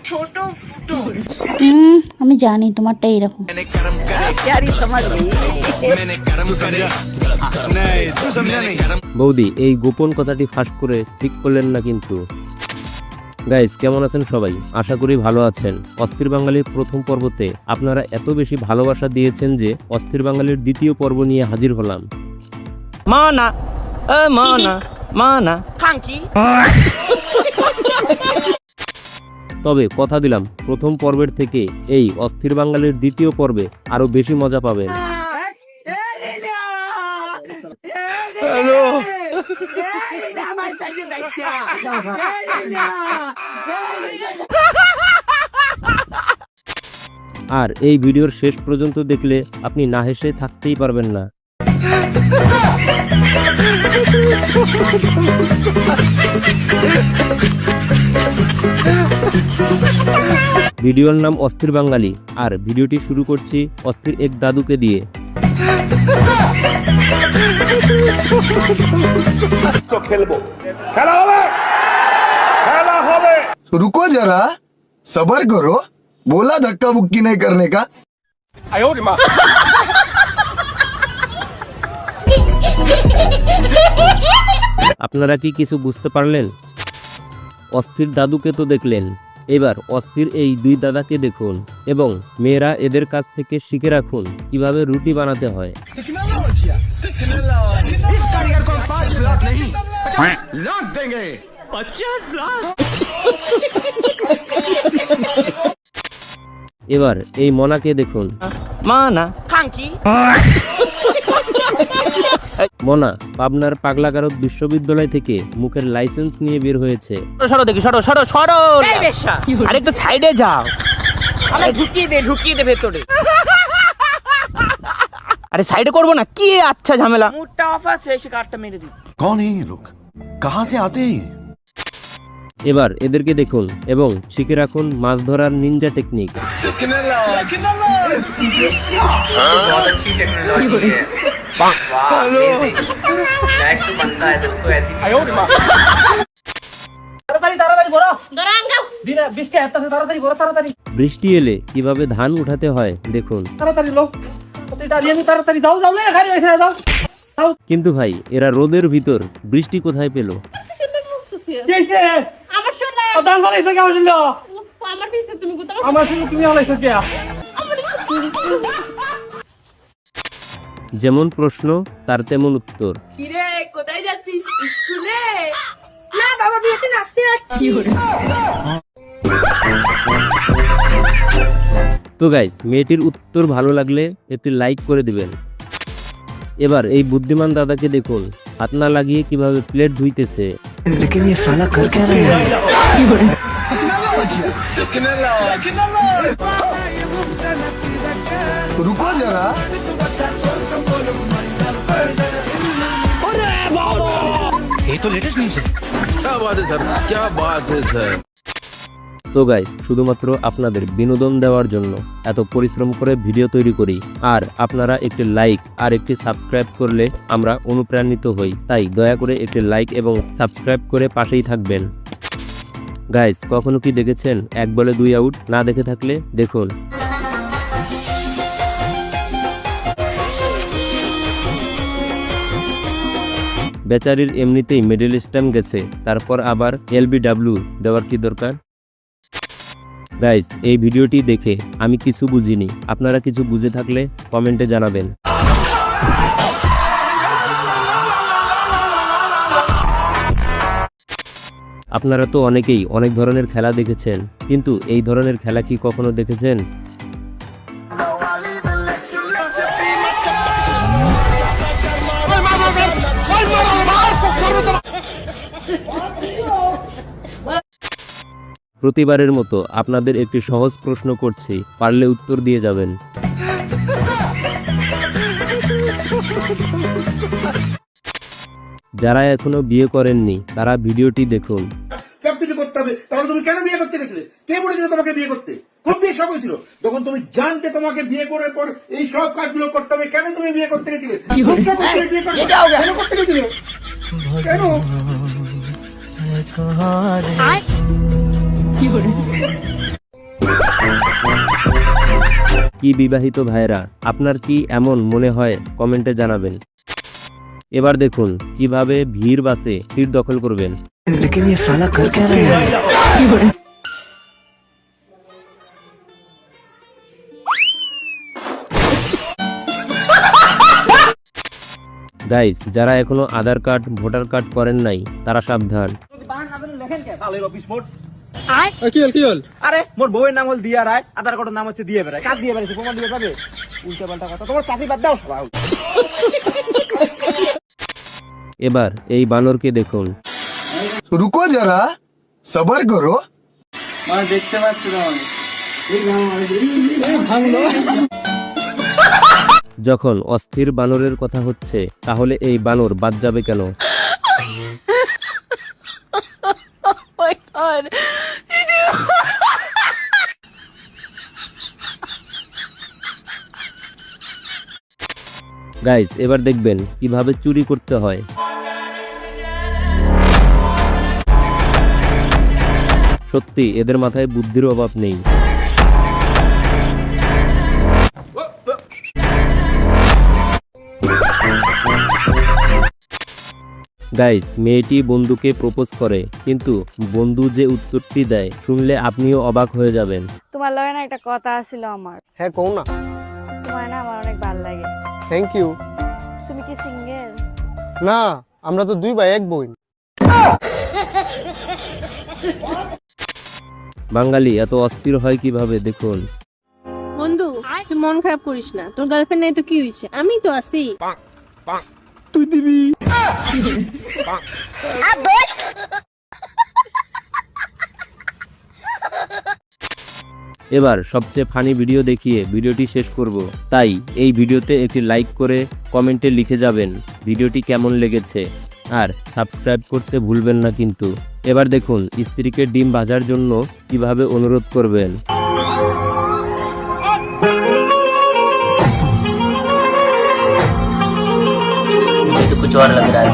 ছোট ফুটো। আমি জানি তোমারটা এরকম। বৌদি, এই গোপন কথাটি ফাঁস করে ঠিক করলেন না কিন্তু। গাইস, কেমন আছেন সবাই? আশা করি ভালো আছেন। অস্থির বাঙালির প্রথম পর্বতে আপনারা এত বেশি ভালোবাসা দিয়েছেন যে অস্থির বাঙালির দ্বিতীয় পর্ব নিয়ে হাজির হলাম। মানা মানা মানা খাঙ্কি। তবে কথা দিলাম, প্রথম পর্বের থেকে এই অস্থির বাঙালির দ্বিতীয় পর্বে আরো বেশি মজা পাবেন। আর এই ভিডিওর শেষ পর্যন্ত দেখলে আপনি না হেসে থাকতেই পারবেন না। ভিডিওর নাম অস্থির বাঙালি, আর ভিডিওটি শুরু করছি অস্থির এক দাদুকে দিয়ে। रुको जरा, सबर करो, बोला धक्का बुक्की नहीं करने का। আপনারা কি কিছু বুঝতে পারলেন? অস্থির দাদুকে তো দেখলেন, এবার অস্থির এই দুই দাদাকে দেখুন এবং মেয়েরা এদের কাছ থেকে শিখে রাখুন কিভাবে রুটি বানাতে হয়। এবার এই মনাকে দেখুন। মানা খাঙ্কি। মনা পাবনার পাগলাগারদ বিশ্ববিদ্যালয় থেকে মুখের লাইসেন্স নিয়ে বের হয়েছে। সরো দেখি, সরো সরো সরো। এই বেশ্যা, আরেকটু সাইডে যাও। আমি ঢুকিয়ে দে ভেতরে। আরে সাইডে করবো না কি? আচ্ছা ঝামেলা। মুডটা অফ আছে, এসে কার্ডটা মেরে দিই। कौन है ये लोग? कहाँ से आते हैं? এবার এদেরকে দেখুন এবং শিখে রাখুন মাছ ধরার নিনজা টেকনিক। বৃষ্টি এলে কিভাবে ধান উঠাতে হয় দেখুন। কিন্তু ভাই, এরা রোদের ভিতর বৃষ্টি কোথায় পেল? যেমন প্রশ্ন তার তেমন উত্তর। কিরে কোথায় যাচ্ছিস? স্কুলে? না বাবা, বিয়েতে নাচতে যাচ্ছি। তো গাইস, মেয়েটির উত্তর ভালো লাগলে একটি লাইক করে দিবেন। এবার এই বুদ্ধিমান দাদাকে দেখুন হাত না লাগিয়ে কিভাবে প্লেট ধুইতেছে। रुको जरा, ये तो लेटेस्ट न्यूज़ है। क्या बात है सर, क्या बात है सर। তো গাইস, শুধুমাত্র আপনাদের বিনোদন দেওয়ার জন্য এত পরিশ্রম করে ভিডিও তৈরি করি, আর আপনারা একটি লাইক আর একটি সাবস্ক্রাইব করলে আমরা অনুপ্রাণিত হই। তাই দয়া করে একটি লাইক এবং সাবস্ক্রাইব করে পাশেই থাকবেন। গাইস, কখনো কি দেখেছেন এক বলে দুই আউট? না দেখে থাকলে দেখুন। বেচারির এমনিতেই মিডল স্ট্যাম্প গেছে, তারপর আবার LBW দেওয়ার কি দরকার? গাইস, এই ভিডিওটি দেখে আমি কিছু বুঝিনি, আপনারা কিছু বুঝে থাকলে কমেন্টে জানাবেন। আপনারা তো অনেকেই অনেক ধরনের খেলা দেখেছেন, কিন্তু এই ধরনের খেলা কি কখনো দেখেছেন? প্রতিবারের মতো আপনাদের একটি সহজ প্রশ্ন করছি, পারলে উত্তর দিয়ে যাবেন। যারা এখনো বিয়ে করেননি তারা ভিডিওটি দেখুন। সবকিছু করতে হবে, তাহলে তুমি কেন বিয়ে করতে গেছিলে? কে বলেছিল তোমাকে বিয়ে করতে? খুব বিয়ে শখ হয়েছিল যখন তুমি জানতে তোমাকে বিয়ে করার পর এই সব কাজগুলো করতে হবে। কেন তুমি বিয়ে করতে গেছিলে? কেন করতে গেছিলে? কেন? কি বিবাহিত ভাইরা, আপনার কি এমন মনে হয় কমেন্টে জানাবেন। এবার দেখুন কিভাবে ভিড় বাসে সিট দখল করবেন। গাইস, যারা এখনো আধার কার্ড ভোটার কার্ড করেন নাই তারা সাবধান। আরে মোর বউয়ের নাম হল দিয়া রায়, আধার কার্ডের নাম হচ্ছে দিয়ে বেড়ায়। কাজ দিয়ে বেড়াইছে, প্রমাণ দিয়ে যাবে? উল্টা পাল্টা কথা, তোমার চাকরি বাদ দাও। এবার এই বানরকে দেখুন। रुको जरा सबर करो। যখন অস্থির বানরের কথা হচ্ছে, তাহলে এই বানর বাদ যাবে কেন? গাইস, এবার দেখবেন কিভাবে চুরি করতে হয়। সত্যি এদের মাথায় বুদ্ধির অভাব নেই। গাইস, মেয়েটি বন্ধুকে প্রপোজ করে, কিন্তু বন্ধু যে উত্তরটি দেয় শুনলে আপনিও অবাক হয়ে যাবেন। তোমার লগে না একটা কথা ছিল আমার। হ্যাঁ কও না। তোমার না আমার অনেক ভালো লাগে। Thank you. তুমি কি সিঙ্গেল? না, আমরা তো 2 ভাই 1 বোন। বাঙালি এত অস্থির হয় কিভাবে দেখুন। বন্ধু তুই মন খারাপ করিস না, তোর গার্লফ্রেন্ড নাই তো কি হয়েছে, আমি তো আছি। তুই দিবি। এবার সবচেয়ে ফানি ভিডিও দেখিয়ে ভিডিওটি শেষ করব, তাই এই ভিডিওতে একটি লাইক করে কমেন্টে লিখে যাবেন ভিডিওটি কেমন লেগেছে, আর সাবস্ক্রাইব করতে ভুলবেন না কিন্তু। এবার দেখুন স্ত্রীকে ডিম ভাজার জন্য কিভাবে অনুরোধ করবেন। मुझे तो कुछ और लग रहा है।